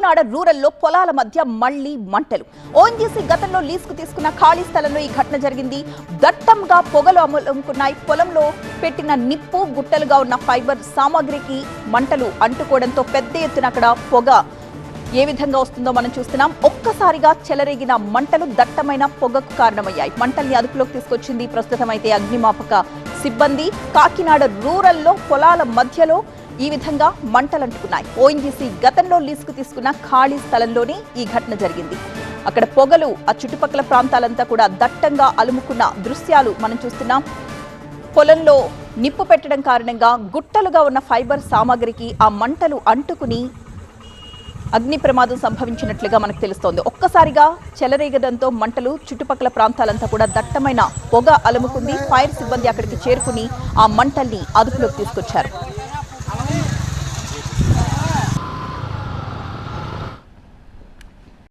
కాకినాడ రూరల్లో పొలాల మధ్య మళ్లీ మంటలు. ఓఎన్జీసీ గతంలో లీజుకు తీసుకున్న ఖాళీ స్థలంలో ఈ ఘటన జరిగింది. దట్టంగా పొగలు అలుముకున్నాయి. పొలంలో పెట్టిన నిప్పు గుట్టలుగా ఉన్న ఫైబర్ సామాగ్రికి మంటలు అంటుకోవడంతో పెద్ద ఎత్తున అక్కడ పొగ ఏ విధంగా వస్తుందో మనం చూస్తున్నాం. ఒక్కసారిగా చెలరేగిన మంటలు దట్టమైన పొగకు కారణమయ్యాయి. మంటల్ని అదుపులోకి తీసుకొచ్చింది ప్రస్తుతం అయితే అగ్నిమాపక సిబ్బంది. కాకినాడ రూరల్లో పొలాల మధ్యలో ఈ విధంగా మంటలంటుకున్నాయి. ఓఎన్జీసీ గతంలో లీజుకు తీసుకున్న ఖాళీ స్థలంలోనే ఈ ఘటన జరిగింది. అక్కడ పొగలు ఆ చుట్టుపక్కల ప్రాంతాలంతా కూడా దట్టంగా అలుముకున్న దృశ్యాలు మనం చూస్తున్నాం. పొలంలో నిప్పు పెట్టడం కారణంగా గుట్టలుగా ఉన్న ఫైబర్ సామాగ్రికి ఆ మంటలు అంటుకుని అగ్ని ప్రమాదం సంభవించినట్లుగా మనకు తెలుస్తోంది. ఒక్కసారిగా చెలరేగడంతో మంటలు చుట్టుపక్కల ప్రాంతాలంతా కూడా దట్టమైన పొగ అలుముకుంది. ఫైర్ సిబ్బంది అక్కడికి చేరుకుని ఆ మంటల్ని అదుపులోకి తీసుకొచ్చారు.